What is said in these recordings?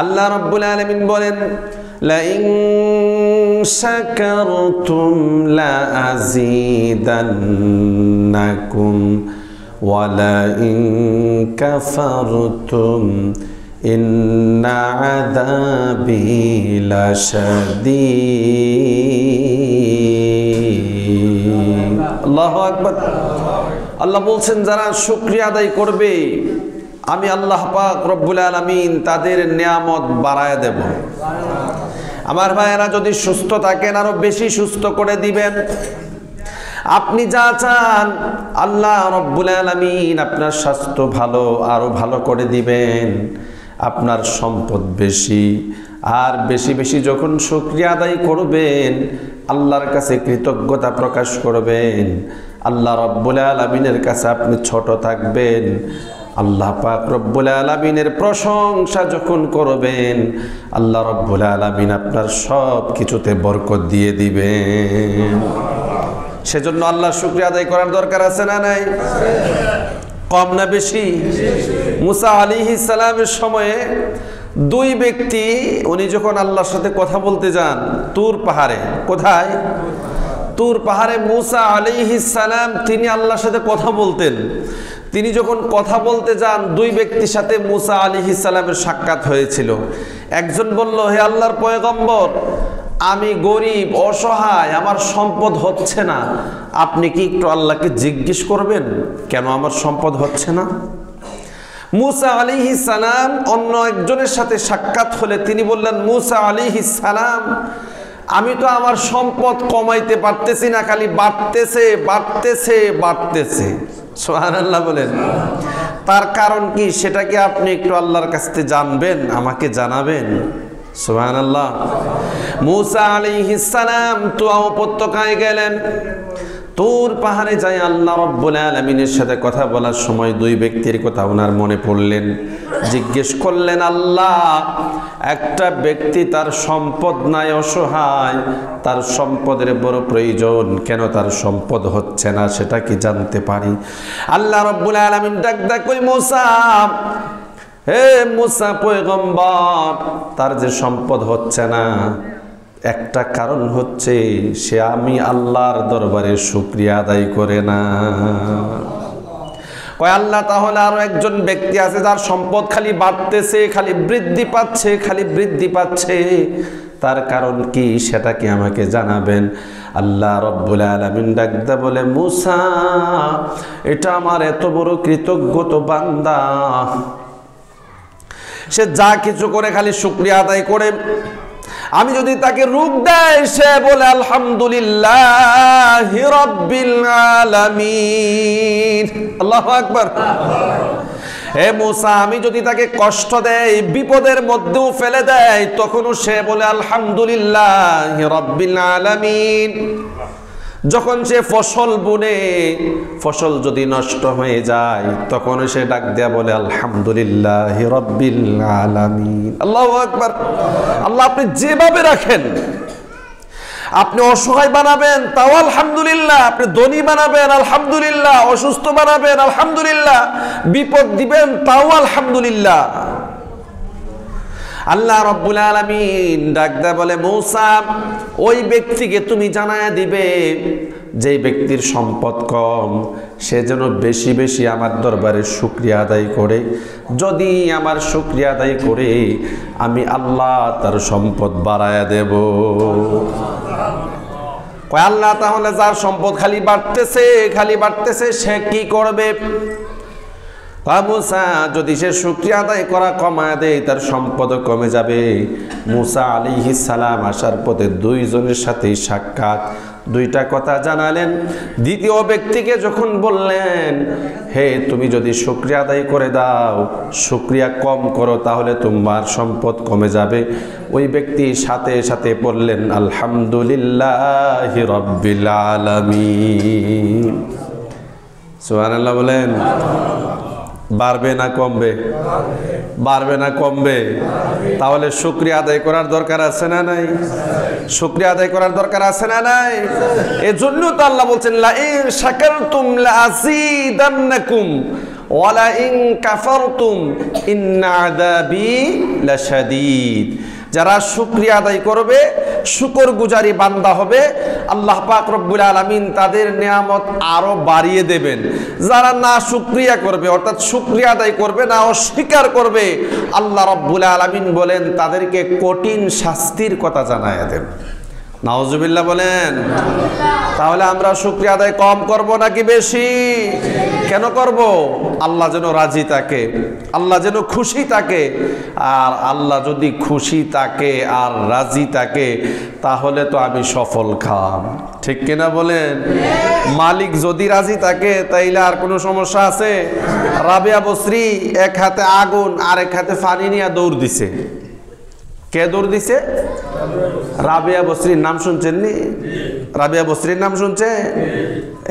আল্লাহ রাব্বুল আলামিন বলেন, লাইন শাকারতুম লাযীদান্নাকুম ওয়া লাইন কাফারতুম ইন্না আযাবি লাশাদীদ। আল্লাহু আকবার। আল্লাহ বলছেন যারা শুকরিয়া আদায় করবে আমি আল্লাহ পাক রব্বুল আলামিন তাদের নিয়ামত বাড়ায় দেব। আমার ভাইয়েরা, যদি সুস্থ থাকেন আরো বেশি সুস্থ করে দিবেন। আপনি যা চান আল্লাহ রব্বুল আলামিন আপনার স্বাস্থ্য ভালো আরো ভালো করে দিবেন। আপনার সম্পদ বেশি আর বেশি বেশি যখন শুকরিয়া আদায় করবেন, আল্লাহর কাছে কৃতজ্ঞতা প্রকাশ করবেন, আল্লাহ রব্বুল আলামিনের কাছে আপনি ছোট থাকবেন, আল্লাহ পাক রব্বুল আলামিনের প্রশংসা যখন করবেন, আল্লাহ রব্বুল আলামিন আপনার সব কিছুতে বরকত দিয়ে দিবেন। সেজন্য আল্লাহর শুকরিয়া আদায় করার দরকার আছে না নাই? কম না বেশি? মুসা আলাইহিস সালামের সময়ে দুই ব্যক্তি উনি যখন আল্লাহর সাথে কথা বলতে যান তুর পাহাড়ে, কোথায়? তুর পাহাড়ে মুসা আলাইহিস সালাম তিনি আল্লাহর সাথে কথা বলতেন। তিনি যখন কথা বলতে যান দুই ব্যক্তির সাথে মুসা আলাইহিস সালামের সাক্ষাৎ হয়েছিল। একজন বলল, হে আল্লাহর পয়গম্বর, আমি গরিব অসহায়, আমার সম্পদ হচ্ছে না, আপনি কি একটু আল্লাহকে জিজ্ঞেস করবেন কেন আমার সম্পদ হচ্ছে না? মুসা আলাইহিস সালাম অন্য একজনের সাথে সাক্ষাৎ হলে তিনি বললেন, মুসা আলাইহিস সালাম, আমি তো আমার সম্পদ কমাইতে পারতেছি না, খালি বাড়তেছে বাড়তেছে বাড়তেছে। সুবহানাল্লাহ বলেন। তার কারণ কি সেটা কি আপনি একটু আল্লাহর কাছ থেকে জানবেন, আমাকে জানাবেন? সুবহানাল্লাহ। মুসা আলাইহিস সালাম তুয়া উপত্যকায় গেলেন। তুর পাহাড়ে যাই আল্লাহ রব্বুল আলামিনের সাথে কথা বলার সময় দুই ব্যক্তির কথা ওনার মনে পড়লেন। জিজ্ঞেস করলেন, আল্লাহ, একটা ব্যক্তি তার সম্পদ নাই, অসহায়, তার সম্পদের বড় প্রয়োজন, কেন তার সম্পদ হচ্ছে না সেটা কি জানতে পারি? আল্লাহ রব্বুল আলামিন ডাক কই, মুসা, হে মুসা পয়গম্বর, তার যে সম্পদ হচ্ছে না একটা কারণ হচ্ছে সে আমি আল্লাহর দরবারে শুকরিয়া আদায় করে না। কয় আল্লাহ, তাহলে আরো একজন ব্যক্তি আছে যার সম্পদ খালি বাড়তেছে, খালি বৃদ্ধি পাচ্ছে, খালি বৃদ্ধি পাচ্ছে, তার কারণ কি সেটা কি আমাকে জানাবেন? আল্লাহ রব্বুল আলামিন ডাকদা বলে, মুসা, এটা আমার এত বড় কৃতজ্ঞ বান্দা, সে যা কিছু করে খালি শুকরিয়া আদায় করে। আমি যদি তাকে রূপ দেয় সে বলে আলহামদুলিল্লাহি রাব্বিল আলামিন। আল্লাহু আকবার। হে মুসা, আমি যদি তাকে কষ্ট দেয়, বিপদের মধ্যেও ফেলে দেয়, তখনও সে বলে আলহামদুলিল্লাহি রাব্বিল আলামিন। যখন সে ফসল বুনে, ফসল যদি নষ্ট হয়ে যায়, তখন সে ডাক দেয়া বলে আলহামদুলিল্লাহি রাব্বিল আলামিন। আল্লাহু আকবার। আল্লাহ আপনি যেভাবে রাখেন, আপনি অসহায় বানাবেন তাও আলহামদুলিল্লাহ, আপনি ধনী বানাবেন আলহামদুলিল্লাহ, অসুস্থ বানাবেন আলহামদুলিল্লাহ, বিপদ দিবেন তাও আলহামদুলিল্লাহ। আল্লাহ রব্বুল আলামিন ডাকদা বলে, মূসা, ওই ব্যক্তিকে তুমি জানায়া দিবে যে ব্যক্তির সম্পদ কম, সে যেন বেশি বেশি আমার দরবারে শুকরিয়া আদায় করে। যদি আমার শুকরিয়া আদায় করে, আমি আল্লাহ তার সম্পদ বাড়ায়া দেব। কয় আল্লাহ, তাহলে যার সম্পদ খালি বাড়তেছে খালি বাড়তেছে সে কি করবে? মুসা, যদি সে শুকরিয়া আদায় করা কমায় দেয়, তার সম্পদ কমে যাবে। মুসা আলাইহিস সালাম আসার পথে দুইজনের সাথেই সাক্ষাৎ, দুইটা কথা জানালেন। দ্বিতীয় ব্যক্তিকে যখন বললেন, হে, তুমি যদি শুকরিয়া আদায় করে দাও, শুকরিয়া কম করো, তাহলে তোমার সম্পদ কমে যাবে। ওই ব্যক্তি সাথে সাথে বললেন আলহামদুলিল্লাহি রাব্বিল আলামিন। সুবহানাল্লাহ বলেন। বাড়বে না কমবে? বাড়বে না কমবে? তাহলে শুকরিয়া আদায় করার দরকার আছে না নাই? শুকরিয়া আদায় করার দরকার আছে না নাই? এজন্য তো আল্লাহ বলছেন, লা ইন শাকারতুম লা আযীদান্নাকুম ওয়ালা ইন কাফারতুম ইন্না আযাবি লাশাদীদ। যারা শুকরিয়া আদায় করবে, শুকরগুজারি বান্দা হবে, আল্লাহ পাক রব্বুল আলামিন তাদের নিয়ামত আরো বাড়িয়ে দেবেন। যারা না শুকরিয়া করবে, অর্থাৎ শুকরিয়া আদায় করবে না, অস্বীকার করবে, আল্লাহ রব্বুল আলামিন বলেন তাদেরকে কঠিন শাস্তির কথা জানায়া দেন। নাউজুবিল্লাহ বলেন। তাহলে আমরা শুকরিয়া আদায় কম করব নাকি বেশি? কেন করব? আল্লাহ যেন রাজি থাকে, আল্লাহ যেন খুশি থাকে। আর আল্লাহ যদি খুশি থাকে আর রাজি থাকে তাহলে তো আমি সফল খাম, ঠিক কিনা বলেন? মালিক যদি রাজি থাকে তাইলে আর কোনো সমস্যা আছে? রাবিয়া বসরি এক হাতে আগুন আর এক হাতে পানি নিয়ে দৌড় দিছে। কে দৌড় দিছে? রাবিয়া বসরির নাম শুনছেন নি? রাবিয়া বসরির নাম শুনছে?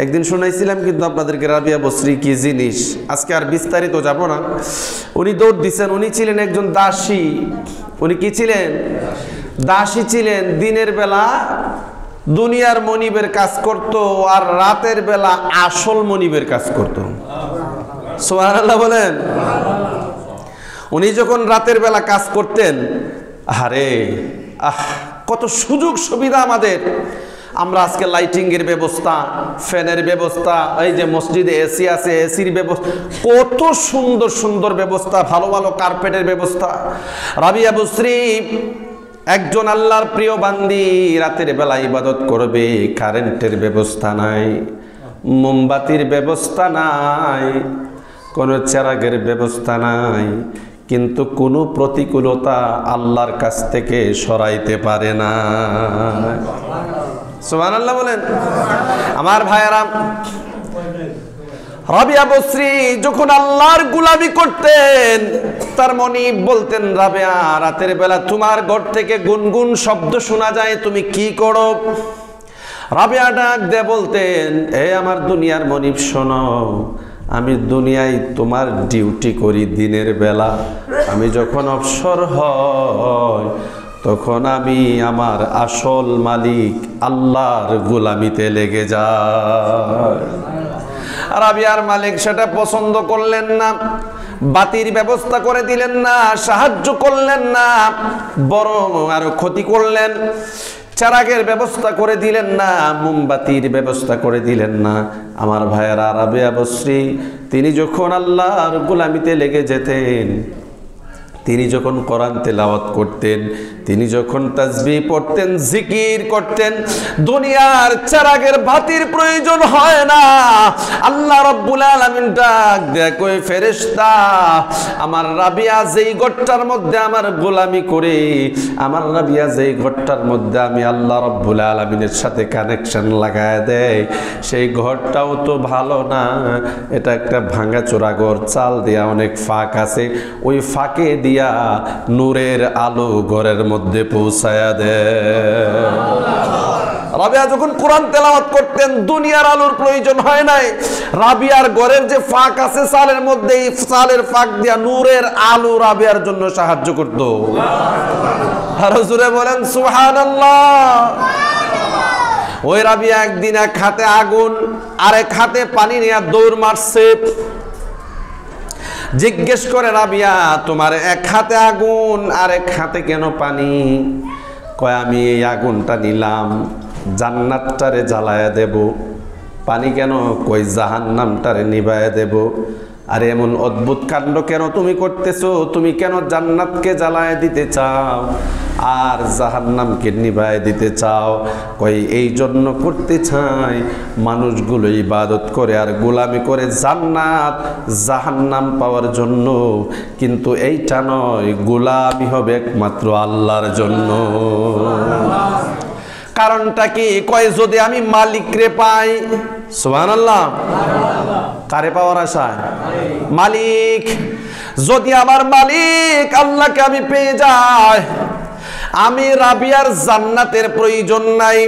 একদিন শুনাইছিলাম কিন্তু আপনাদেরকে রাবিয়া বসরি কি জিনিস। আজকে আর বিস্তারিত যাব না। উনি দৌড় দিচ্ছেন। উনি ছিলেন একজন দাসী। উনি কি ছিলেন? দাসী ছিলেন। দিনের বেলা দুনিয়ার মনিবের কাজ করত আর রাতের বেলা আসল মনিবের কাজ করত। সুবহানাল্লাহ বলেন। উনি যখন রাতের বেলা কাজ করতেন, আরে কত সুযোগ সুবিধা আমাদের। আমরা আজকে লাইটিং এর ব্যবস্থা, ফ্যানের ব্যবস্থা, এই যে মসজিদে এসি আছে, এসির ব্যবস্থা, কত সুন্দর সুন্দর ব্যবস্থা, ভালো ভালো কার্পেটের ব্যবস্থা। রাবিয়া বসরি একজন আল্লাহর প্রিয় বান্দি, রাতের বেলা ইবাদত করবে, কারেন্টের ব্যবস্থা নাই, মোমবাতির ব্যবস্থা নাই, কোনো চেরাগের ব্যবস্থা নাই, কিন্তু কোনো প্রতিকূলতা আল্লাহর কাছ থেকে সরাইতে পারে না। সুবহানাল্লাহ বলেন। আমার ভাইয়েরা, রাবিয়া বসরি যখন আল্লাহর গোলামি করতেন, তার মনিব বলতেন, রাবিয়া রাতের বেলা তোমার ঘর থেকে গুনগুন শব্দ শোনা যায়, তুমি কি করো? রাবিয়া ডাক দিয়ে বলতেন, এ আমার দুনিয়ার মনিব শোনো, আমি দুনিয়ায় তোমার ডিউটি করি দিনের বেলা, আমি যখন অবসর হয় তখন আমি আমার আসল মালিক আল্লাহর গোলামিতে লেগে যাই। রাবিয়ার মালিক সেটা পছন্দ করলেন না, বাতির ব্যবস্থা করে দিলেন না, সাহায্য করলেন না, বরং আরো ক্ষতি করলেন। চারাগের ব্যবস্থা করে দিলেন না, মোমবাতির ব্যবস্থা করে দিলেন না। আমার ভাইয়েরা, রাবিয়া বসরি তিনি যখন আল্লাহর গোলামিতে লেগে যেতেন, তিনি যখন কোরআন তেলাওয়াত করতেন, তিনি যখন তাসবিহ পড়তেন, জিকির করতেন, দুনিয়ার চারাগের বাতির প্রয়োজন হয় না। আল্লাহ রাব্বুল আলামিন ডাক দেয়, কই ফেরেশতা, আমার রাবিয়া যেই ঘরটার মধ্যে আমার গোলামি করে, আমার রাবিয়া যেই ঘরটার মধ্যে আমি আল্লাহ রাব্বুল আলামিনের সাথে কানেকশন লাগায় দেয়, সেই ঘরটাও তো ভালো না, এটা একটা ভাঙাচোরা ঘর, চাল দেয়া অনেক ফাঁক আছে, ওই ফাঁকে দিয়া নূরের আলো ঘরের মধ্যে পৌঁছায়া দেয়। রাবিয়া যখন কোরআন তেলাওয়াত করতেন, দুনিয়ার আলোর প্রয়োজন হয় নাই। রাবিয়ার ঘরের যে ফাঁক আছে চালের মধ্যে, এই চালের ফাঁক দিয়া নূরের আলো রাবিয়ার জন্য সাহায্য করত। আর হুজুরে বলেন সুবহানাল্লাহ। ওই রাবিয়া একদিন এক হাতে আগুন আর এক হাতে পানি নিয়ে দৌড় মারছে। জিজ্ঞেস করে, রাবিয়া তোমার এক হাতে আগুন আর এক হাতে কেন পানি? কয়, আমি এই আগুনটা নিলাম জান্নাতটারে জ্বালায়া দেব। পানি কেন? কই জাহান্নামটারে নিভায়া দেব। আরে এমন অদ্ভুত কাণ্ড কেন তুমি করতেছো? তুমি কেন জান্নাতকে জ্বালায় দিতে চাও আর জাহান্নামকে নিভায় দিতে চাও? কই এই জন্য করতে চাই, মানুষগুলো ইবাদত করে আর গোলামি করে জান্নাত জাহান্নাম পাওয়ার জন্য, কিন্তু এইটা নয়, গোলামি হবে একমাত্র আল্লাহর জন্য। কারণটা কি? কয় যদি আমি মালিকরে পাই। সুবহানাল্লাহ। কারে পাওয়ার আশায়? মালিক। যদি আমার মালিক আল্লাহকে আমি পেয়ে যাই, আমি রাবিয়ার জান্নাতের প্রয়োজন নাই।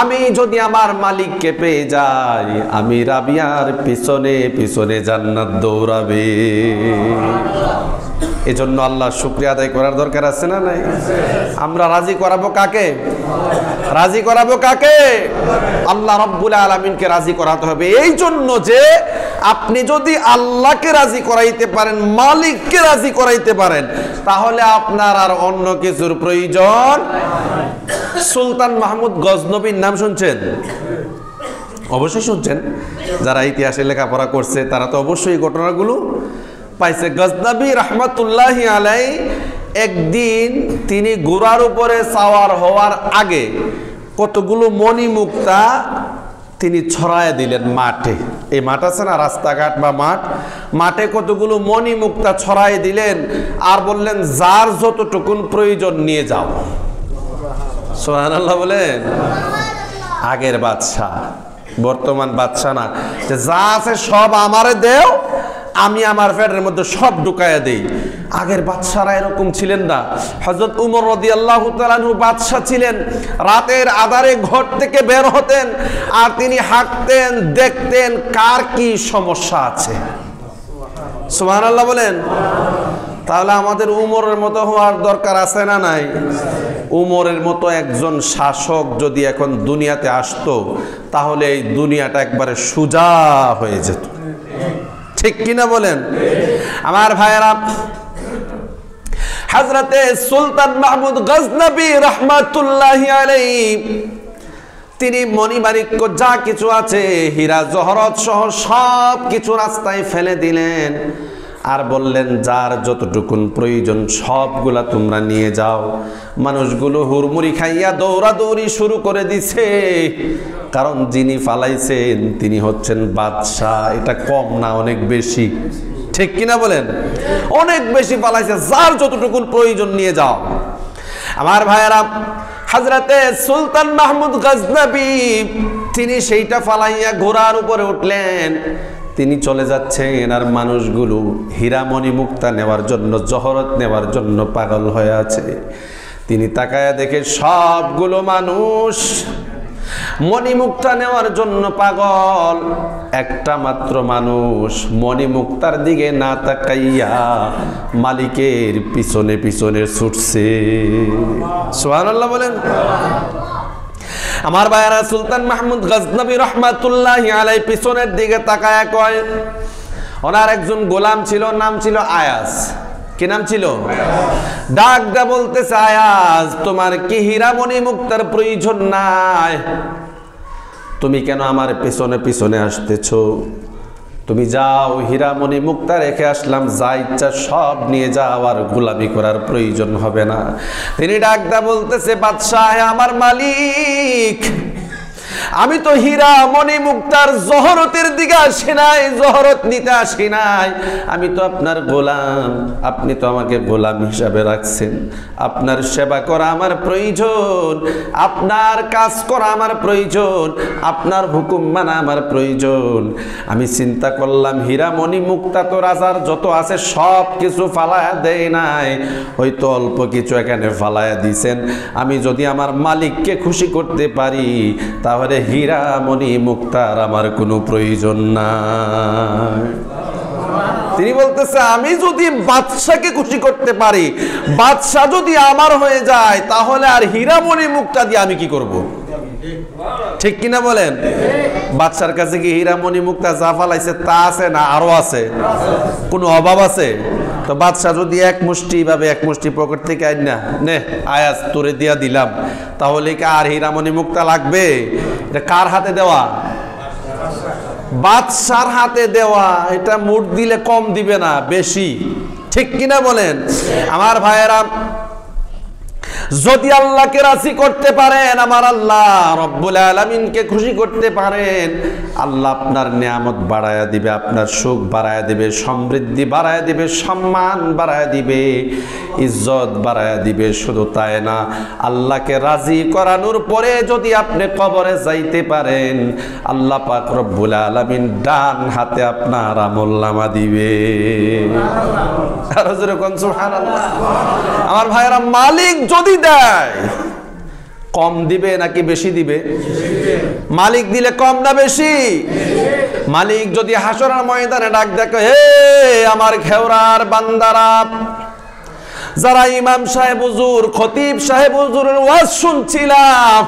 আমি যদি আমার মালিককে পেয়ে যাই, আমি রাবিয়ার পিছনে পিছনে জান্নাত দৌড়াবে। এজন্য আল্লাহ শুকরিয়া আদায় করার দরকার আছে না নাই? আমরা রাজি করাবো কাকে? রাজি করাবো কাকে? আল্লাহ রাব্বুল আলামিনকে রাজি করাতে হবে। এই জন্য যে আপনি যদি আল্লাহকে রাজি করাইতে পারেন, মালিককে রাজি করাইতে পারেন, তাহলে আপনার আর অন্য কিছুর প্রয়োজন। সুলতান মাহমুদ গজনবীর নাম শুনছেন? অবশ্যই শুনছেন। যারা ইতিহাসে লেখাপড়া করছে তারা তো অবশ্যই ঘটনাগুলো পাইছে। গজনবী রহমতুল্লাহি আলাই একদিন তিনি ঘোড়ার উপরে সাওয়ার হওয়ার আগে কতগুলো মণিমুক্তা তিনি ছড়ায় দিলেন মাঠে। এই মাঠ আছে না, রাস্তাঘাট বা মাঠ, মাঠে কতগুলো মণিমুক্তা ছড়ায় দিলেন আর বললেন যার যতটুকুন প্রয়োজন নিয়ে যাও। সুবহানাল্লাহ বলেন। আগের বাদশাহ, বর্তমান বাদশাহ না, যে যা আছে সব আমারে দেও, আমি আমার পেটের মধ্যে সব ঢুকাইয়া দেই। আগের বাদশারা এরকম ছিলেন না। হযরত উমর রাদিয়াল্লাহু তাআলা আনহু বাদশা ছিলেন, রাতের আধারে ঘর থেকে বের হতেন আর তিনি হাঁটতেন, দেখতেন কার কি সমস্যা আছে। সুবহানাল্লাহ বলেন। তাহলে আমাদের উমরের মতো হওয়ার দরকার আছে না নাই? উমরের মতো একজন শাসক যদি এখন দুনিয়াতে আসতো, তাহলে এই দুনিয়াটা একবারে সোজা হয়ে যেত। ঠিক কিনা বলেন? আমার ভাইয়েরা, হযরতে সুলতান মাহমুদ গজনবী রহমাতুল্লাহি আলাইহি তিনি মণিমাণিক্য যা কিছু আছে, হীরা জহরত সহ সব কিছু রাস্তায় ফেলে দিলেন আর বললেন যার যতটুকুন প্রয়োজন সবগুলা তোমরা নিয়ে যাও। মানুষগুলো হুড়মুড়ি খাইয়া দৌড়াদৌড়ি শুরু করে দিছে, কারণ যিনি ফালাইছেন তিনি হচ্ছেন বাদশাহ। এটা কম না, অনেক বেশি। ঠিক কিনা বলেন? অনেক বেশি ফালাইছে। যার যতটুকুন প্রয়োজন নিয়ে যাও। আমার ভাইয়েরা, হযরতে সুলতান মাহমুদ গজনবী তিনি সেইটা ফালাইয়া ঘোড়ার উপরে উঠলেন। তিনি চলে যাচ্ছেন আর মানুষগুলো হীরামণি মুক্তা নেওয়ার জন্য, জহরত নেওয়ার জন্য পাগল হয়ে আছে। তিনি তাকায়া দেখে সবগুলো মানুষ মণিমুক্তা নেওয়ার জন্য পাগল। একটা মাত্র মানুষ মণিমুক্তার দিকে না তাকাইয়া মালিকের পিছনে পিছনে ছুটছে। সুবহানাল্লাহ বলেন। আমার ভাইয়েরা, সুলতান মাহমুদ গজনবী রহমাতুল্লাহি আলাইহি পিছনের দিকে তাকায়া কয়, ওনার একজন গোলাম ছিল, নাম ছিল আয়াজ। কি নাম ছিল? ডাক দা বলতেছে, আয়াজ তোমার কি হীরামণি মুক্তার প্রয়োজন নাই? তুমি কেন আমার পিছনে পিছনে আসতেছো? তুমি যাও, হীরামণি মুক্তা রেখে আসলাম, যা ইচ্ছা সব নিয়ে যাও, আর গোলামি করার প্রয়োজন হবে না। তিনি ডাকদা বলতেছে, বাদশাহ আমার মালিক, আমি তো হীরা মণি মুক্তার জহরতের দিকে আসি নাই, জহরত নিতে আসি নাই। আমি তো আপনার গোলাম, আপনি তো আমাকে গোলাম হিসাবে রাখছেন। আপনার সেবা করা আমার প্রয়োজন, আপনার কাজ করা আমার প্রয়োজন, আপনার হুকুম মানা আমার প্রয়োজন। আমি চিন্তা করলাম হীরা মণি মুক্তা তো রাজার যত আছে সব কিছু ফালায়া দেয় নাই, হয়তো অল্প কিছু এখানে ফালায়া দিছেন। আমি যদি আমার মালিককে খুশি করতে পারি, তাহলে হীরা মণি মুক্তার আমার কোনো প্রয়োজন নাই। তিনি বলতেছে, আমি যদি বাদশাকে খুশি করতে পারি, বাদশাহ যদি আমার হয়ে যায়, তাহলে আর হীরা মণি মুক্তা দিয়ে আমি কি করব? ঠিক কিনা বলেন? বাদশার কাছে কি হীরা মণি মুক্তা যা ফালাইছে তা আছে না আরো আছে? কোনো অভাব আছে? তো বাদশাহ যদি এক মুষ্টি ভাবে এক মুষ্টি পকেট থেকে আইন না, নে আয়াজ তোরে দিয়া দিলাম, তাহলে কি আর হীরা মণি মুক্তা লাগবে? এটা কার হাতে দেওয়া? বাদশার হাতে দেওয়া। এটা মুঠ দিলে কম দিবে না, বেশি। ঠিক কিনা বলেন? আমার ভাইয়েরা, যদি আল্লাহকে রাজি করতে পারেন, আমার আল্লাহ রব্বুল আলামিনকে খুশি করতে পারেন, আল্লাহ আপনার নিয়ামত বাড়ায়া দিবে, আপনার সুখ বাড়ায়া দিবে, সমৃদ্ধি বাড়ায়া দিবে, সম্মান বাড়ায়া দিবে, ইজ্জত বাড়ায়া দিবে। শুধু তাই না, আল্লাহকে রাজি করানোর পরে যদি আপনি কবরে যাইতে পারেন, আল্লাহ পাক রব্বুল আলামিন ডান হাতে আপনার আমলনামা দিবে। আর যেরকম সুবহানাল্লাহ। আমার ভাইয়েরা, মালিক যদি দেয়, কম দিবে নাকি বেশি দিবে? মালিক দিলে কম না বেশি? মালিক যদি হাসরের ময়দানে ডাক দেখে, হে আমার খেওরার বান্দারা, যারা ইমাম সাহেব হুজুর, খতিব সাহেব হুজুরের ওয়াজ শুনছিলাম,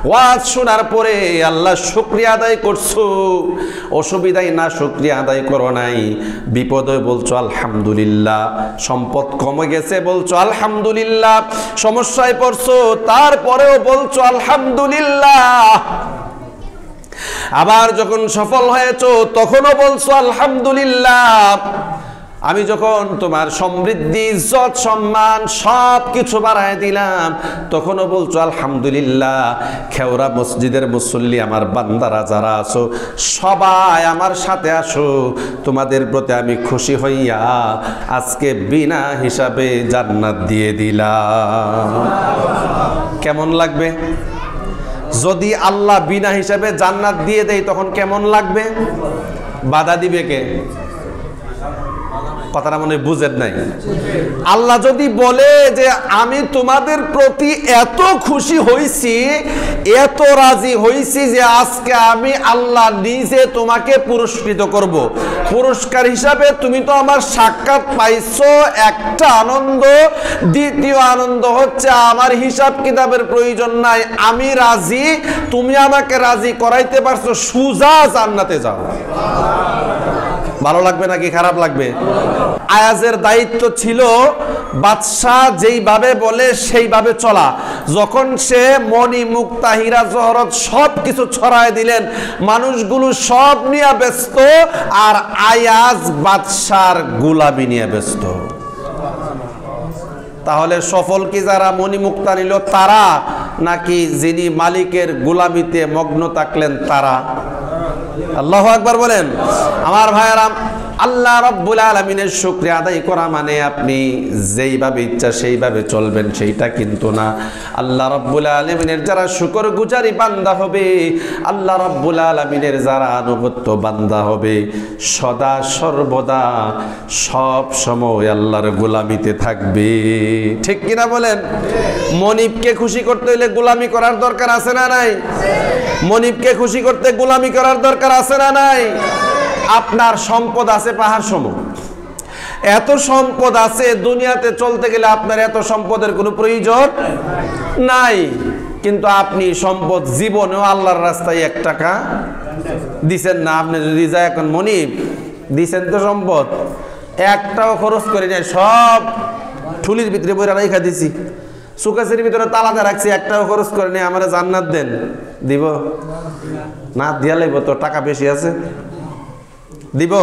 ওয়াজ শোনার পরে আল্লাহ শুকরিয়া আদায় করছো, অসুবিধায় না শুকরিয়া আদায় করো নাই, বিপদে বলছো আলহামদুলিল্লাহ, সম্পদ কমে গেছে বলছো আলহামদুলিল্লাহ, সমস্যায় পড়ছো তারপরেও বলছো আলহামদুলিল্লাহ, আবার যখন সফল হয়েছো তখনও বলছো আলহামদুলিল্লাহ। আমি যখন তোমার সমৃদ্ধি, ইজ্জত, সম্মান সব কিছু বাড়ায় দিলাম তখনও বলছো আলহামদুলিল্লাহ। খেওরা মসজিদের মুসল্লি আমার বান্দারা যারা আছো সবাই আমার সাথে আসো, তোমাদের প্রতি আমি খুশি হইয়া আজকে বিনা হিসাবে জান্নাত দিয়ে দিলাম। কেমন লাগবে যদি আল্লাহ বিনা হিসাবে জান্নাত দিয়ে দেয়? তখন কেমন লাগবে? বাধা দিবে কে? কথাটা মনে বুঝেন নাই। আল্লাহ যদি বলে যে আমি তোমাদের প্রতি এত খুশি হইছি, এত রাজি হইছি যে আজকে আমি আল্লাহ নিজে তোমাকে পুরস্কৃত করব, পুরস্কার হিসাবে তুমি তো আমার সাক্ষাৎ পাইছো, একটা আনন্দ। দ্বিতীয় আনন্দ হচ্ছে আমার হিসাব কিতাবের প্রয়োজন নাই, আমি রাজি, তুমি আমাকে রাজি করাইতে পারছো, সুজা জান্নাতে যাও। ভালো লাগবে নাকি খারাপ লাগবে? আয়াজের দায়িত্ব ছিল বাদশাহ যেইভাবে বলে সেইভাবে চলা। যখন সে মণি, মুক্তা, হীরা, জহরত সব কিছু ছড়ায় দিলেন, মানুষগুলো সব নিয়ে ব্যস্ত, আর আয়াজ বাদশার গোলামি নিয়ে ব্যস্ত। তাহলে সফল কি যারা মণি মুক্তা নিল তারা, নাকি যিনি মালিকের গোলামিতে মগ্ন থাকলেন তারা? আল্লাহু আকবার বলেন। আমার ভাইয়েরা, আল্লাহ রাব্বুল আলামিনের শুকরিয়া আদায় করা মানে আপনি যেইভাবে ইচ্ছা সেইভাবে চলবেন সেইটা কিন্তু না। আল্লাহ রাব্বুল আলামিনের যারা শুকরগুজারি বান্দা হবে, আল্লাহ রাব্বুল আলামিনের যারা আনুগত্য বান্দা হবে, সদা সর্বদা সব সময় আল্লাহর গোলামিতে থাকবে। ঠিক কিনা বলেন? মনিবকে খুশি করতে হলে গোলামি করার দরকার আছে না নাই? মনিবকে খুশি করতে গোলামি করার দরকার আছে না নাই? আপনার সম্পদ আছে পাহাড় সম, এত সম্পদ আছে, দুনিয়াতে চলতে গেলে আপনার এত সম্পদের কোনো প্রয়োজন নাই, কিন্তু আপনি সম্পদ জীবনেও আল্লাহর রাস্তায় 1 টাকা দিছেন না। আপনি যদি যায় এখন মনিব দিছেন তো সম্পদ, 1 টাকাও খরচ করে নেয়, সব ঠুলির ভিতরে বইরা রেখা দিছি, সুকাসের ভিতরে তালাতে রাখছি, 1 টাকাও খরচ করে নেই, আমার জান্নাত দেন, দিব না? দিয়া লাগবে তো, টাকা বেশি আছে, দিব?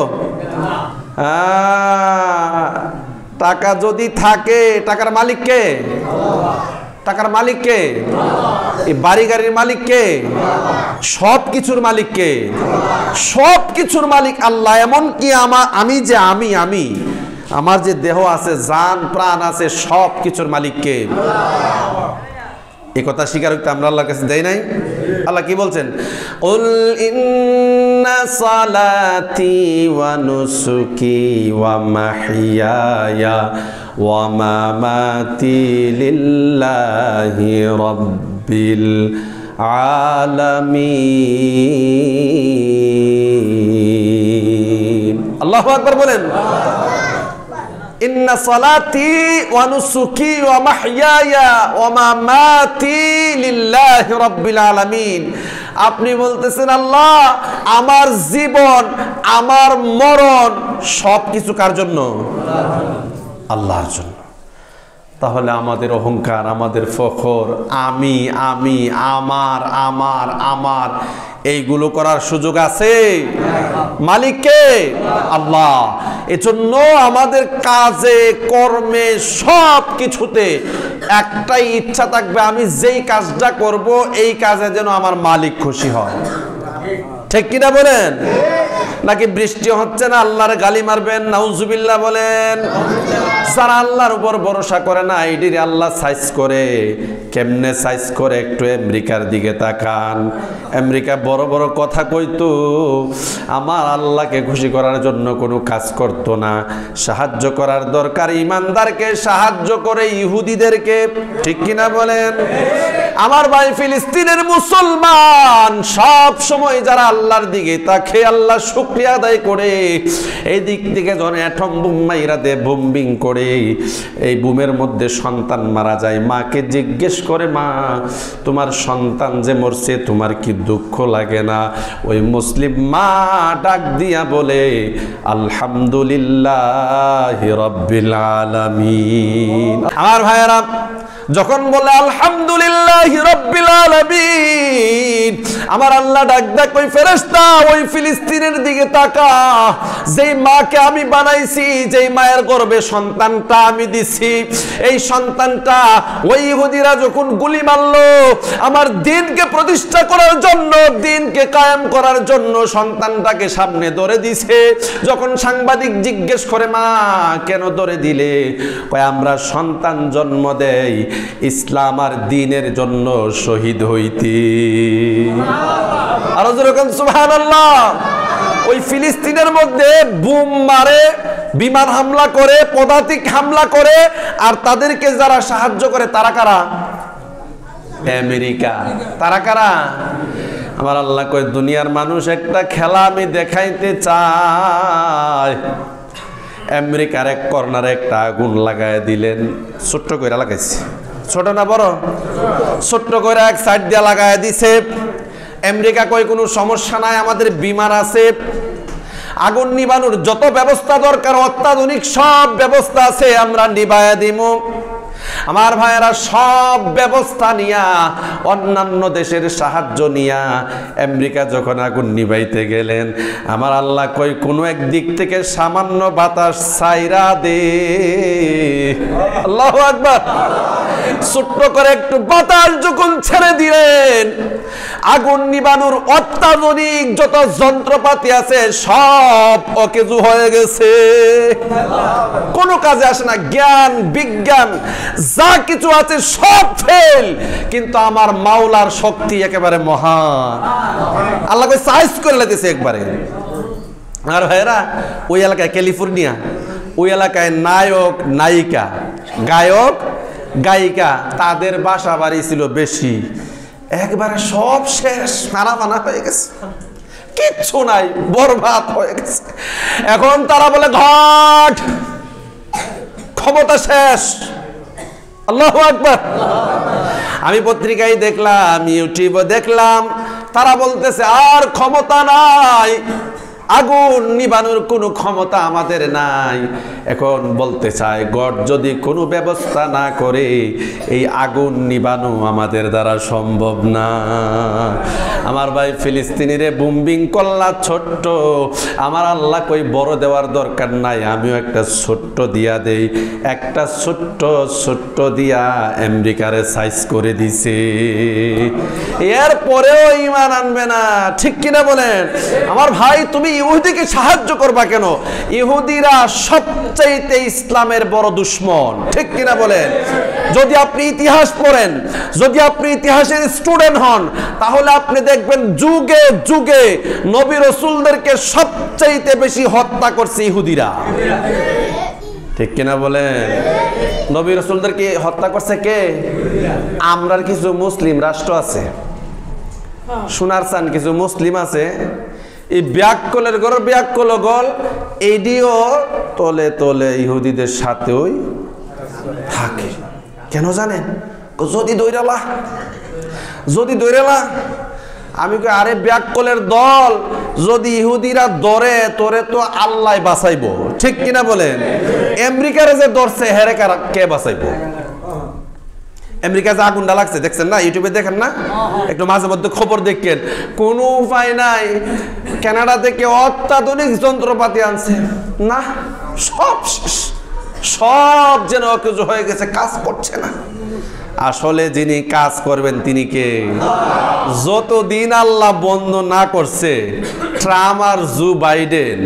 টাকা যদি থাকে, টাকার মালিক কে? টাকার মালিক কে? এই বাড়ি গাড়ির মালিক কে? সব কিছুর মালিক কে? সব কিছুর মালিক আল্লাহ। এমনকি আমি যে আমি আমার যে দেহ আছে, জান প্রাণ আছে, সব কিছুর মালিক কে? এই কথা স্বীকার করতে আমরা আল্লাহর কাছে দেই নাই? আল্লাহ কি বলছেন? কুল ইন্না সালাতি ওয়া নুসুকি ওয়া মাহইয়ায়া ওয়া মামাতি লিল্লাহি রাব্বিল আলামিন। আল্লাহু আকবার বলেন। ইন্না সালাতি ওয়া নুসুকি ওয়া মাহইয়ায়া ওয়া মামাতি লিল্লাহি রাব্বিল আলামিন। আপনি বলতেছেন আল্লাহ আমার জীবন, আমার মরণ সব কিছু কার জন্য? আল্লাহর জন্য। তাহলে আমাদের অহংকার, আমাদের ফখর, আমি আমি আমার আমার আমার এইগুলো করার সুযোগ আছে? মালিককে? আল্লাহ। এজন্য আমাদের কাজে কর্মে সব কিছুতে একটাই ইচ্ছা থাকবে, আমি যেই কাজটা করব এই কাজে যেন আমার মালিক খুশি হয়। ঠিক কিনা বলেন? নাকি বৃষ্টি হচ্ছে না আল্লাহর গালি মারবেন? নাউজুবিল্লাহ বলেন। যারা আল্লাহর উপর ভরসা করে না, এইটির আল্লাহ সাইজ করে। কেমনে সাইজ করে? একটু আমেরিকার দিকে তাকান। আমেরিকা বড় বড় কথা কইতো, আমার আল্লাহকে খুশি করার জন্য কোনো কাজ করত না। সাহায্য করার দরকার ইমানদারকে সাহায্য করে ইহুদিদেরকে। ঠিক কিনা বলেন? আমার ভাই ফিলিস্তিনের মুসলমান সব সময় যারা আল্লাহর দিকে তাকে আল্লাহ শুকরিয়া আদায় করে এই দিক থেকে যখন অ্যাটম বুম মাইরা দেয়, বোম্বিং করে এই বুমের মধ্যে সন্তান মারা যায়, মাকে জিজ্ঞেস করে, মা তোমার সন্তান যে মরছে তোমার কি দুঃখ লাগে না? ওই মুসলিম মা ডাক দিয়া বলে, আলহামদুলিল্লাহি রাব্বিল আলামিন। আমার ভাইয়েরা, যখন বলে আলহামদুলিল্লাহি রাব্বিল আলামিন, আমার আল্লাহ ডাক দেয়, ওই ফেরেশতা ওই ফিলিস্তিনের দিকে তাকা, যেই মাকে আমি বানাইছি, যেই মায়ের গর্ভে সন্তানটা আমি দিছি, এই সন্তানটা ওই ইহুদিরা যখন গুলি মারলো আমার দ্বীনকে প্রতিষ্ঠা করার জন্য, দ্বীনকে কায়েম করার জন্য সন্তানটাকে সামনে ধরে দিছে। যখন সাংবাদিক জিজ্ঞেস করে, মা কেন ধরে দিলে? কয়, আমরা সন্তান জন্ম দেই ইসলাম আর দ্বীনের জন্য শহীদ হইতে। আর যেরকম সুবহানাল্লাহ। ওই ফিলিস্তিনের মধ্যে বুম মারে, বিমান হামলা করে, পদাতিক হামলা করে, আর তাদেরকে যারা সাহায্য করে তারা কারা? আমেরিকা। তারা কারা? আমার আল্লাহ কয়, দুনিয়ার মানুষ একটা খেলা আমি দেখাইতে চাই। আমেরিকার এক কর্নারে একটা আগুন লাগায় দিলেন, ছোট্ট করে লাগাইছে, ছোট না বড়? ছোট্ট করে এক সাইড দিয়ে লাগায় দিছে। আমেরিকা কয়, কোনো সমস্যা নাই, আমাদের বিমান আছে, আগুন নিবানোর যত ব্যবস্থা দরকার অত্যাধুনিক সব ব্যবস্থা আছে, আমরা নিবায়া দিমু। আমার ভাইয়েরা, সব ব্যবস্থা নিয়া, অন্যান্য দেশের সাহায্য নিয়া আমেরিকা যখন আগুন নিবাইতে গেলেন, আমার আল্লাহ কই, কোনো এক দিক থেকে সামান্য বাতাস ছাইরা দে। আল্লাহু আকবার। ছোট্ট করে একটু বাতাস যখন ছেড়ে দিলেন, আগুন নিবানোর অত্যাধুনিক যত যন্ত্রপাতি আছে সব অকেজু হয়ে গেছে, কোনো কাজে আসে না। জ্ঞান বিজ্ঞান যা কিছু আছে সব ফেল, কিন্তু আমার মাওলার শক্তি একেবারে মহান। আল্লাহ কই সাইজ করে লেতেছে একবারে। আর ভাইরা, ওই এলাকায় ক্যালিফোর্নিয়া, ওই এলাকায় নায়ক নায়িকা, গায়ক গায়িকা, তাদের বাসা বাড়ি ছিল বেশি, একবারে সব শেষ, মারামানা হয়ে গেছে, কিচ্ছু নাই, বরবাদ হয়ে গেছে। এখন তারা বলে ঘট, ক্ষমতা শেষ। আল্লাহু আকবার। আমি পত্রিকায় দেখলাম, ইউটিউবে দেখলাম, তারা বলতেছে আর ক্ষমতা নাই, আগুন নিবানোর কোনো ক্ষমতা আমাদের নাই। এখন বলতে চায়, গড যদি কোনো ব্যবস্থা না করে এই আগুন নিবানো আমাদের দ্বারা সম্ভব না। আমার ভাই, ফিলিস্তিনিরে বোম্বিং করলা ছোট্ট, আমার আল্লাহ কই বড় দেওয়ার দরকার নাই, আমিও একটা ছোট্ট দিয়া দেই। একটা ছোট্ট দিয়া আমেরিকারে সাইজ করে দিছে। এরপরেও ঈমান আনবে না, ঠিক কিনা বলেন? আমার ভাই, তুমি ইহুদিকে সাহায্য করবা কেন? ইহুদিরা সবচাইতে ইসলামের বড় দুশমন, ঠিক কিনা বলেন? যদি আপনি ইতিহাস পড়েন, যদি আপনি ইতিহাসের স্টুডেন্ট হন, তাহলে আপনি দেখবেন যুগে যুগে নবী রাসূলদেরকে সবচাইতে বেশি হত্যা করছে ইহুদিরা, ঠিক কিনা বলেন? নবী রাসূলদেরকে হত্যা করছে কে? আমরার কিছু মুসলিম রাষ্ট্র আছে, সোনার চান কিছু মুসলিম আছে, এই ব্যাককলের ঘর ব্যাককল গল, এইডিও তলে তলে ইহুদিদের সাথেই থাকে। কেন জানেন? যদি দৈরালা, আমি কই, আরে ব্যাককলের দল, যদি ইহুদিরা ধরে তোরে তো আল্লাহ বাঁচাইবো, ঠিক কিনা বলেন? আমেরিকারে যে ধরছে হেরে কে বাঁচাইবো? আমেরিকা যে আগুনটা লাগছে দেখছেন না, ইউটিউবে দেখেন না, একটু মাঝে মধ্যে খবর দেখেন, কোনো উপায় নাই, কানাডা থেকে অত্যাধুনিক যন্ত্রপাতি আনছে না, সব শেষ, সব যেন অকেজো হয়ে গেছে, কাজ করছে না। আসলে যিনি কাজ করবেন তিনি কে? যতদিন আল্লাহ বন্ধ না করছে, ট্রাম্প আর জো বাইডেন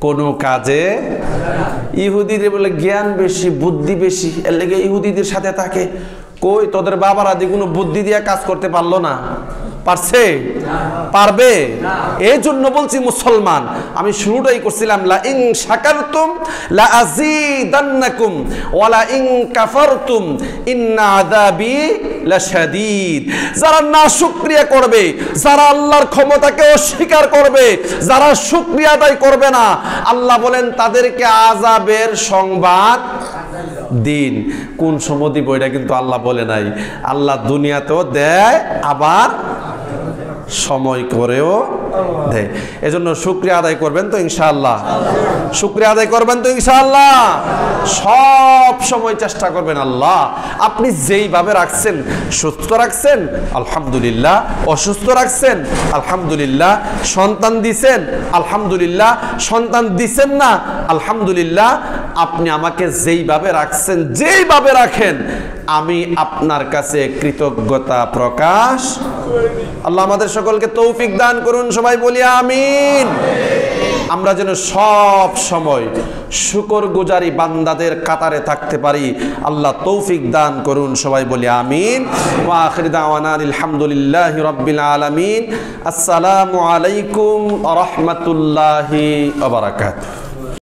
কোনো কাজে, ইহুদিদের বলে জ্ঞান বেশি, বুদ্ধি বেশি, এর লেগে ইহুদিদের সাথে থাকে। কই তোদের বাবারা দি কোনো বুদ্ধি দিয়ে কাজ করতে পারলো না, পারছে? পারবে? এই জন্য বলছি মুসলমান, আমি শুরুটাই করছিলাম লা ইন শাকারতুম লা আযীদান্নাকুম ওয়া লা ইন কাফারতুম ইন্না আযাবি লাশাদীদ। যারা নাশুকরিয়া করবে, যারা আল্লাহর ক্ষমতাকে অস্বীকার করবে, যারা শুকরিয়া আদায় করবে না, আল্লাহ বলেন তাদেরকে আযাবের সংবাদ দিন। কোন সময় দিব এটা কিন্তু আল্লাহ বলে নাই। আল্লাহ দুনিয়াতেও দেয়, আবার সময় করেও দেয়। এজন্য শুকরিয়া আদায় করবেন তো ইনশাআল্লাহ? শুকরিয়া আদায় করবেন তো ইনশাআল্লাহ? সব সময় চেষ্টা করবেন আল্লাহ আপনি যেইভাবে রাখছেন, সুস্থ রাখছেন আলহামদুলিল্লাহ, অসুস্থ রাখছেন আলহামদুলিল্লাহ, সন্তান দিছেন আলহামদুলিল্লাহ, সন্তান দিছেন না আলহামদুলিল্লাহ, আপনি আমাকে যেইভাবে রাখছেন, যেইভাবে রাখেন, আমি আপনার কাছে কৃতজ্ঞতা প্রকাশ। আল্লাহ আমাদের সকলকে তৌফিক দান করুন, সবাই বলি আমিন। আমরা যেন সব সময় শুকরগুজারি বান্দাদের কাতারে থাকতে পারি, আল্লাহ তৌফিক দান করুন, সবাই বলি আমিন। ওয়া আখির দাওয়ানা আলহামদুলিল্লাহি রাব্বিল আলামিন। আসসালামু আলাইকুম ওয়া রাহমাতুল্লাহি ওয়া বারাকাতুহু।